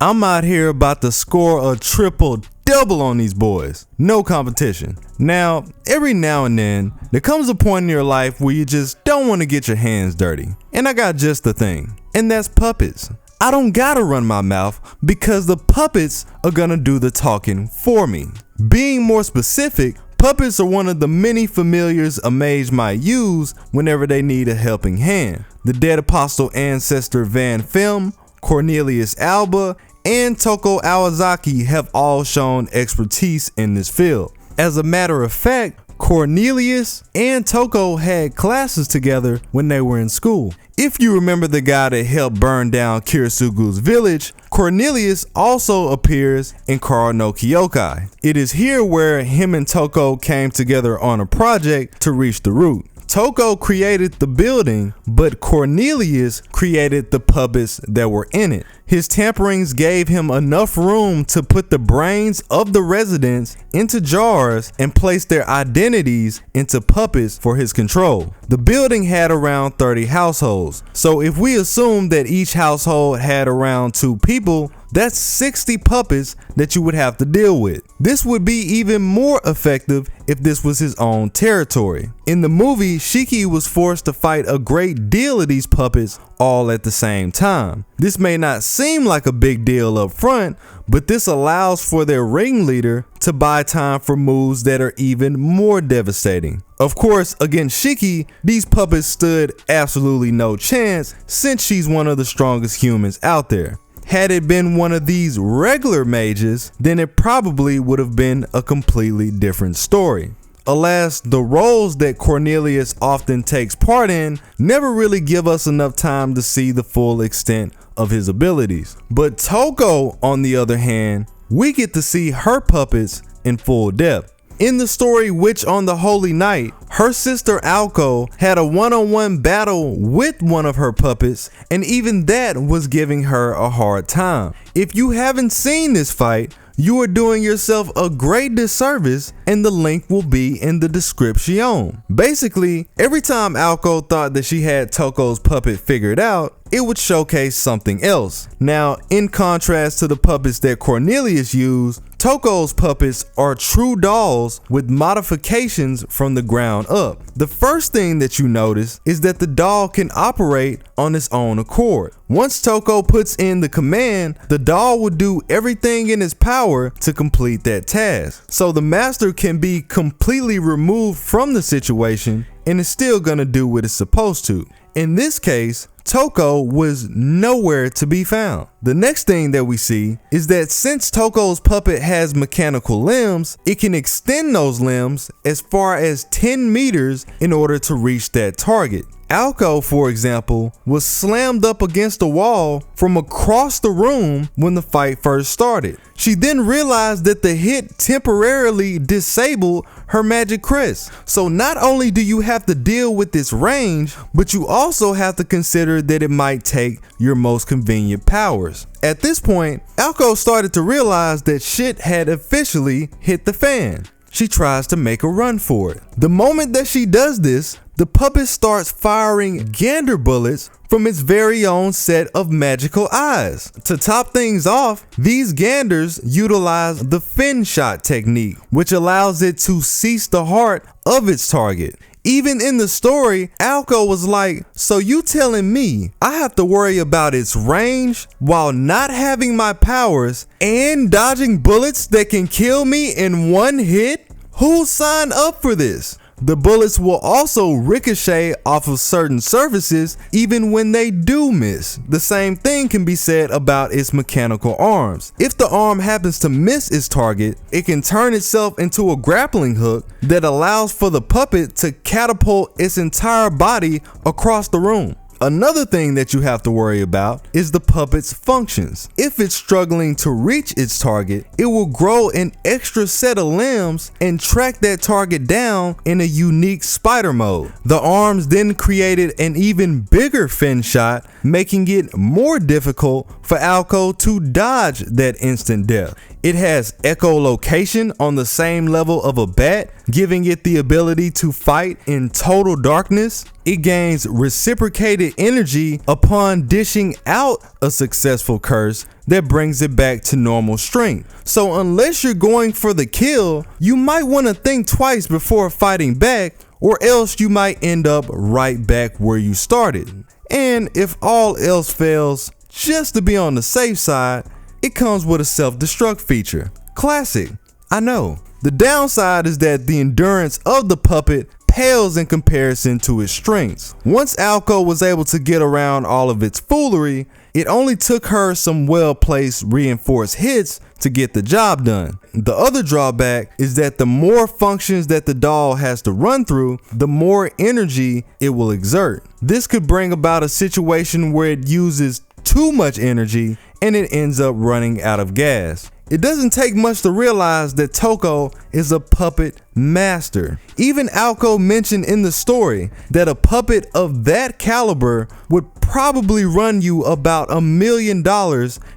I'm out here about to score a triple double on these boys. No competition. Now, every now and then, there comes a point in your life where you just don't want to get your hands dirty. And I got just the thing, and that's puppets. I don't gotta run my mouth because the puppets are gonna do the talking for me. Being more specific, puppets are one of the many familiars a mage might use whenever they need a helping hand. The dead apostle ancestor Van Film, Cornelius Alba, and Toko Awazaki have all shown expertise in this field. As a matter of fact, Cornelius and Toko had classes together when they were in school. If you remember the guy that helped burn down Kirisugu's village, Cornelius also appears in Kara no Kyokai. It is here where him and Toko came together on a project to reach the root. Toko created the building, but Cornelius created the puppets that were in it. His tamperings gave him enough room to put the brains of the residents into jars and place their identities into puppets for his control. The building had around 30 households, so if we assume that each household had around 2 people, that's 60 puppets that you would have to deal with. This would be even more effective if this was his own territory. In the movie, Shiki was forced to fight a great deal of these puppets all at the same time. This may not seem like a big deal up front, but this allows for their ringleader to buy time for moves that are even more devastating. Of course, against Shiki, these puppets stood absolutely no chance since she's one of the strongest humans out there. Had it been one of these regular mages, then it probably would have been a completely different story. Alas, the roles that Cornelius often takes part in never really give us enough time to see the full extent of his abilities. But Toko, on the other hand, we get to see her puppets in full depth. In the story Witch on the Holy Night, her sister Alko had a one-on-one battle with one of her puppets, and even that was giving her a hard time. If you haven't seen this fight, you are doing yourself a great disservice, and the link will be in the description. Basically, every time Alko thought that she had Toko's puppet figured out, it would showcase something else. Now, in contrast to the puppets that Cornelius used, Toko's puppets are true dolls with modifications from the ground up. The first thing that you notice is that the doll can operate on its own accord. Once Toko puts in the command, the doll will do everything in its power to complete that task. So the master can be completely removed from the situation and is still gonna do what it's supposed to. In this case, Toko was nowhere to be found. The next thing that we see is that since Toko's puppet has mechanical limbs, it can extend those limbs as far as 10 meters in order to reach that target. Alko, for example, was slammed up against a wall from across the room when the fight first started. She then realized that the hit temporarily disabled her magic crest. So not only do you have to deal with this range, but you also have to consider that it might take your most convenient powers. At this point, Alko started to realize that shit had officially hit the fan. She tries to make a run for it. The moment that she does this, the puppet starts firing gander bullets from its very own set of magical eyes. To top things off, these ganders utilize the fin shot technique, which allows it to cease the heart of its target. Even in the story, Alko was like, so you telling me I have to worry about its range while not having my powers and dodging bullets that can kill me in one hit? Who signed up for this? The bullets will also ricochet off of certain surfaces even when they do miss. The same thing can be said about its mechanical arms. If the arm happens to miss its target, it can turn itself into a grappling hook that allows for the puppet to catapult its entire body across the room. Another thing that you have to worry about is the puppet's functions. If it's struggling to reach its target, it will grow an extra set of limbs and track that target down in a unique spider mode. The arms then created an even bigger fin shot, making it more difficult for Alko to dodge that instant death. It has echolocation on the same level of a bat, giving it the ability to fight in total darkness. it gains reciprocated energy upon dishing out a successful curse that brings it back to normal strength. So unless you're going for the kill, you might want to think twice before fighting back, or else you might end up right back where you started. And if all else fails, just to be on the safe side, it comes with a self-destruct feature. Classic, I know. The downside is that the endurance of the puppet pales in comparison to its strengths. Once Alco was able to get around all of its foolery, it only took her some well-placed reinforced hits to get the job done. The other drawback is that the more functions that the doll has to run through, the more energy it will exert. This could bring about a situation where it uses too much energy and it ends up running out of gas. It doesn't take much to realize that Toko is a puppet master. Even Alco mentioned in the story that a puppet of that caliber would probably run you about $1 million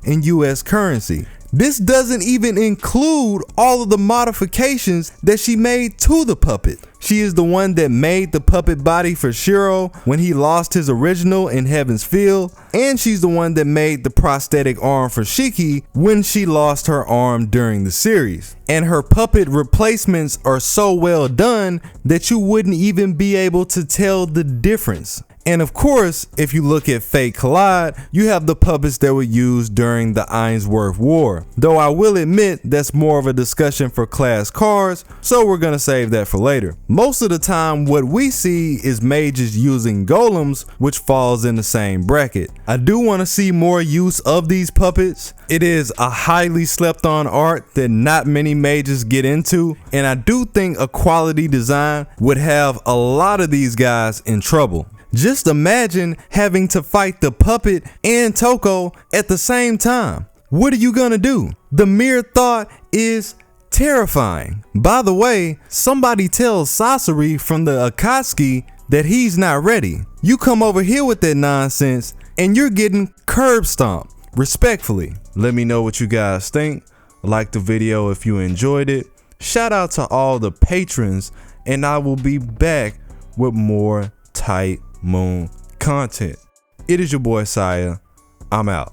in US currency. This doesn't even include all of the modifications that she made to the puppet. She is the one that made the puppet body for Shiro when he lost his original in Heaven's Field, and she's the one that made the prosthetic arm for Shiki when she lost her arm during the series. And her puppet replacements are so well done that you wouldn't even be able to tell the difference. And of course, if you look at Fate Collide, you have the puppets that were used during the Ainsworth War. Though I will admit that's more of a discussion for class cards, so we're gonna save that for later. Most of the time, what we see is mages using golems, which falls in the same bracket. I do want to see more use of these puppets. It is a highly slept on art that not many mages get into, and I do think a quality design would have a lot of these guys in trouble. Just imagine having to fight the puppet and Toko at the same time. What are you gonna do? The mere thought is terrifying. By the way, somebody tells Sasori from the Akatsuki that he's not ready. You come over here with that nonsense and you're getting curb stomped. Respectfully. Let me know what you guys think. Like the video if you enjoyed it. Shout out to all the patrons, and I will be back with more Tight Moon content. It is your boy Tsiah. I'm out.